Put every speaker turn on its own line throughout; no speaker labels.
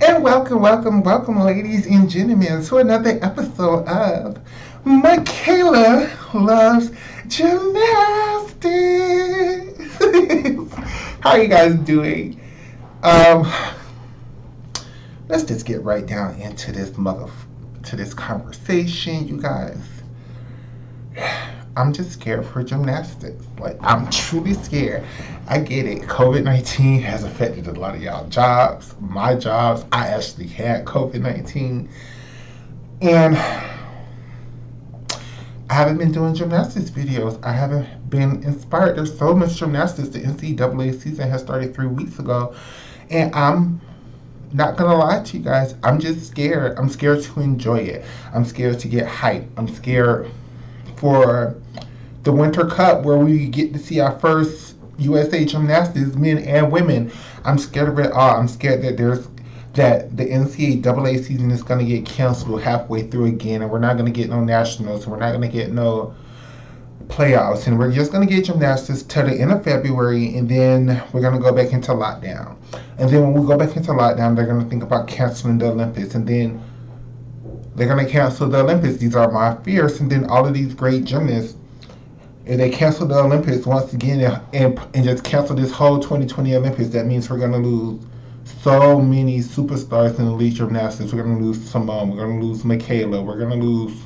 And welcome, ladies and gentlemen, to another episode of Makayla Loves Gymnastics. How are you guys doing? Um, let's just get right down into this conversation, you guys. I'm just scared for gymnastics. Like, I'm truly scared. I get it. COVID-19 has affected a lot of y'all jobs. My jobs, I actually had COVID-19. And I haven't been doing gymnastics videos. I haven't been inspired. There's so much gymnastics. The NCAA season has started 3 weeks ago. And I'm not gonna lie to you guys. I'm just scared. I'm scared to enjoy it. I'm scared to get hyped. I'm scared for the Winter Cup where we get to see our first USA gymnastics, men and women. I'm scared of it all. I'm scared that the NCAA season is going to get canceled halfway through again, and we're not going to get no nationals, and we're not going to get no playoffs, and we're just going to get gymnastics till the end of February, and then we're going to go back into lockdown. And then when we go back into lockdown, they're going to think about canceling the Olympics, and then they're going to cancel the Olympics. These are my fears. And then all of these great gymnasts, if they cancel the Olympics once again and just cancel this whole 2020 Olympics, that means we're going to lose so many superstars in elite gymnastics. We're going to lose Simone. We're going to lose Makayla. We're going to lose.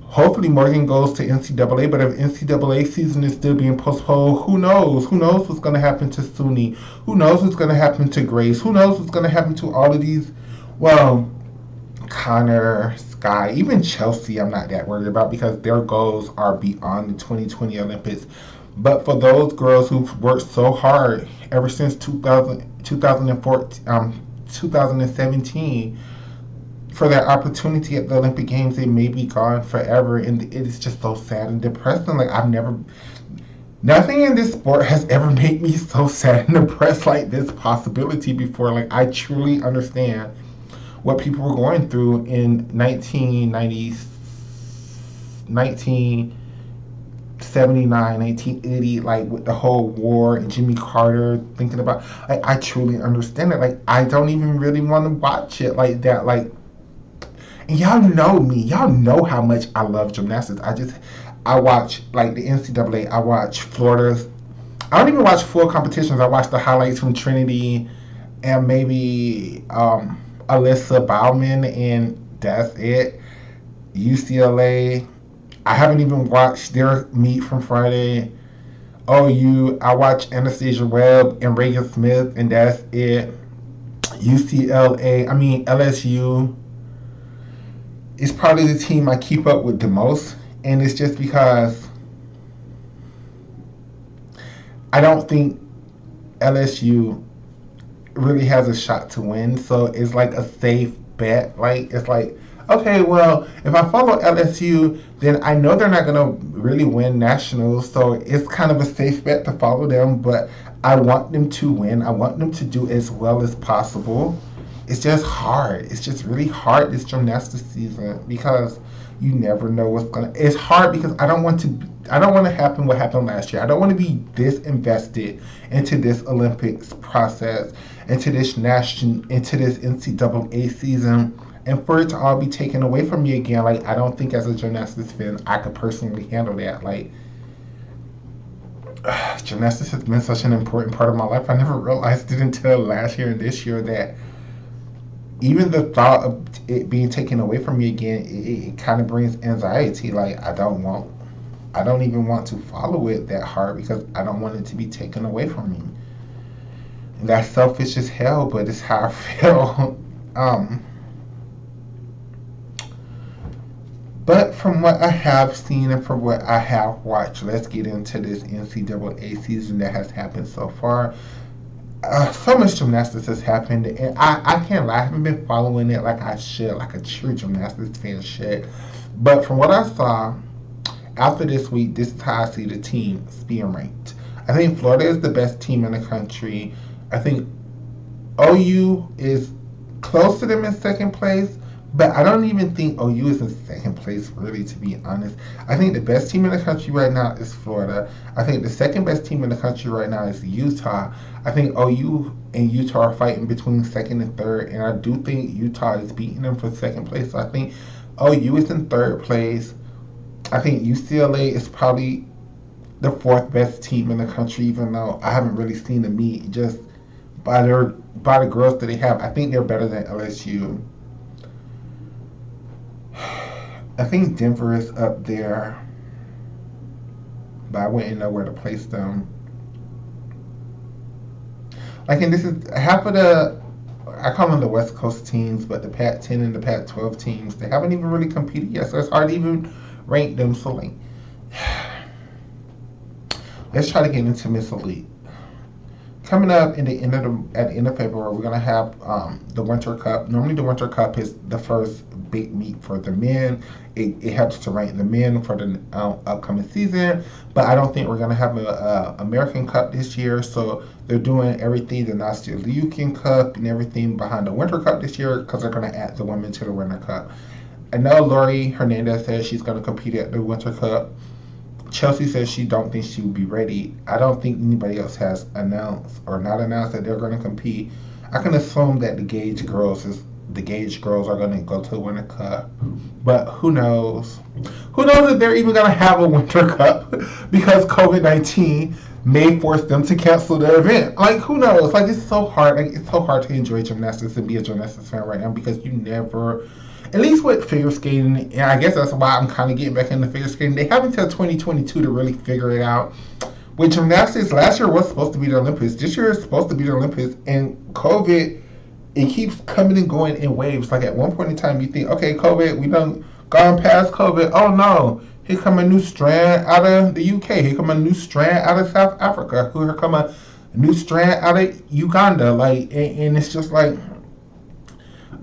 Hopefully Morgan goes to NCAA, but if NCAA season is still being postponed, who knows? Who knows what's going to happen to Suni? Who knows what's going to happen to Grace? Who knows what's going to happen to all of these? Well, Connor, Sky, even Chelsea, I'm not that worried about because their goals are beyond the 2020 Olympics. But for those girls who've worked so hard ever since 2017 for that opportunity at the Olympic Games, they may be gone forever. And it is just so sad and depressing. Like, nothing in this sport has ever made me so sad and depressed like this possibility before. Like, I truly understand what people were going through in 1979, 1980, like with the whole war and Jimmy Carter, thinking about, like, I truly understand it. Like, I don't even really want to watch it like that. Like, and y'all know me. Y'all know how much I love gymnastics. I watch, like, the NCAA. I watch Florida's. I don't even watch full competitions. I watch the highlights from Trinity and maybe, Alyssa Bauman, and that's it. UCLA, I haven't even watched their meet from Friday. OU, I watch Anastasia Webb and Reagan Smith, and that's it. LSU is probably the team I keep up with the most, and it's just because I don't think LSU really has a shot to win, so it's like a safe bet. Like, it's like, okay, well, if I follow LSU, then I know they're not gonna really win nationals, so it's kind of a safe bet to follow them. But I want them to win. I want them to do as well as possible. It's just hard. It's just really hard this gymnastics season because you never know what's gonna. It's hard because I don't want to happen what happened last year. I don't want to be this invested into this Olympics process, into this NCAA season, and for it to all be taken away from me again. Like, I don't think as a gymnastics fan I could personally handle that. Like, gymnastics has been such an important part of my life. I never realized it until last year and this year that even the thought of it being taken away from me again, it kind of brings anxiety. Like, I don't even want to follow it that hard because I don't want it to be taken away from me. And that's selfish as hell, but it's how I feel. But from what I have seen and from what I have watched, let's get into this NCAA season that has happened so far. So much gymnastics has happened, and I can't lie, I haven't been following it like I should, like a true gymnastics fan should. But from what I saw, after this week, this is how I see the teams being ranked. I think Florida is the best team in the country. I think OU is close to them in second place, But I don't even think OU is in second place, really, to be honest. I think the best team in the country right now is Florida. I think the second best team in the country right now is Utah. I think OU and Utah are fighting between second and third, and I do think Utah is beating them for second place. So I think OU is in third place. I think UCLA is probably the fourth best team in the country, even though I haven't really seen them meet. Just by the girls that they have, I think they're better than LSU. I think Denver is up there, but I wouldn't know where to place them. Like, and this is half of the, I call them the West Coast teams, but the Pac-10 and the Pac-12 teams, they haven't even really competed yet, so it's hard to even rank them. So, like, let's try to get into Miss Elite. Coming up at the end of February, we're gonna have the Winter Cup. Normally, the Winter Cup is the first big meet for the men. It helps to rank the men for the upcoming season. But I don't think we're gonna have a American Cup this year. So they're doing everything, the Nastia Liukin Cup and everything behind the Winter Cup this year because they're gonna add the women to the Winter Cup. I know Lori Hernandez says she's gonna compete at the Winter Cup. Chelsea says she don't think she will be ready. I don't think anybody else has announced or not announced that they're going to compete. I can assume that the Gage girls are going to go to the Winter Cup, but who knows? Who knows if they're even going to have a Winter Cup because COVID-19 may force them to cancel their event. Like, who knows? Like, it's so hard. Like, it's so hard to enjoy gymnastics and be a gymnastics fan right now because you never. At least with figure skating, and I guess that's why I'm kind of getting back into figure skating, they have until 2022 to really figure it out. With gymnastics, last year was supposed to be the Olympics. This year is supposed to be the Olympics, and COVID, it keeps coming and going in waves. Like, at one point in time, you think, okay, COVID, we done gone past COVID. Oh, no. Here come a new strand out of the UK. Here come a new strand out of South Africa. Here come a new strand out of Uganda. Like, and it's just like,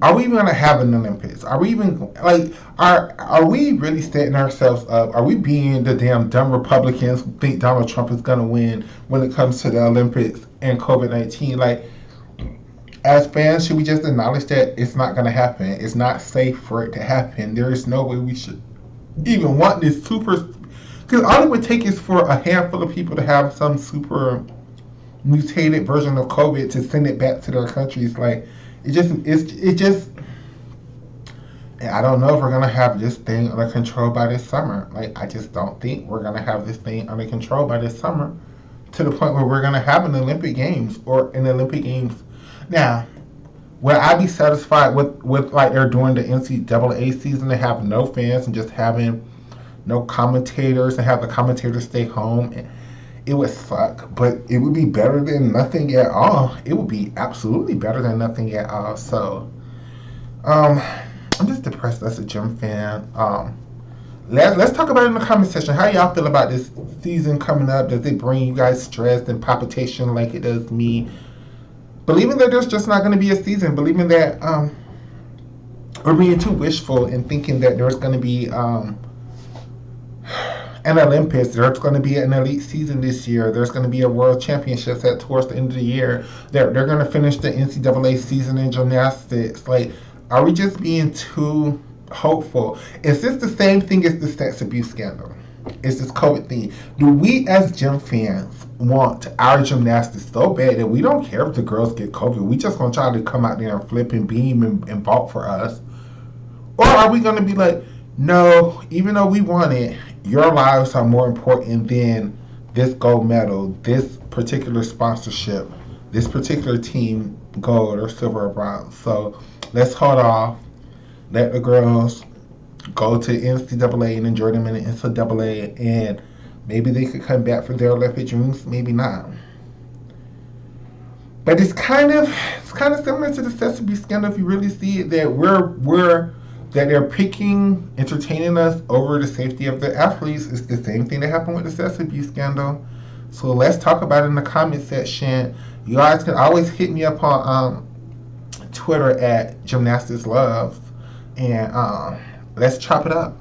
are we even going to have an Olympics? Are we even, like, are we really setting ourselves up? Are we being the damn dumb Republicans who think Donald Trump is going to win when it comes to the Olympics and COVID-19? Like, as fans, should we just acknowledge that it's not going to happen? It's not safe for it to happen. There is no way we should even want this super, because all it would take is for a handful of people to have some super mutated version of COVID to send it back to their countries. Like, it just, I don't know if we're going to have this thing under control by this summer. Like, I just don't think we're going to have this thing under control by this summer to the point where we're going to have an Olympic Games or an Olympic Games. Now, will I be satisfied with like they're doing the NCAA season to have no fans and just having no commentators and have the commentators stay home? It would suck, but it would be better than nothing at all. It would be absolutely better than nothing at all. So, I'm just depressed as a gym fan. Let's talk about it in the comment section. How y'all feel about this season coming up? Does it bring you guys stress and palpitation like it does me? Believing that there's just not going to be a season. Believing that we're being too wishful and thinking that there's going to be an Olympics, there's going to be an elite season this year, there's going to be a world championships at towards the end of the year, they're going to finish the NCAA season in gymnastics. Like, are we just being too hopeful? Is this the same thing as the sex abuse scandal? Is this COVID thing? Do we as gym fans want our gymnastics so bad that we don't care if the girls get COVID? We just going to try to come out there and flip and beam and vault for us? Or are we going to be like, no, even though we want it, your lives are more important than this gold medal, this particular sponsorship, this particular team gold or silver or bronze. So let's hold off. Let the girls go to NCAA and enjoy them in the NCAA, and maybe they could come back for their Olympic dreams, maybe not. But it's kind of similar to the Sesame scandal if you really see it, that that they're picking entertaining us over the safety of the athletes. It's the same thing that happened with the Sesame scandal. So let's talk about it in the comment section. You guys can always hit me up on Twitter at Gymnastics Love, and let's chop it up.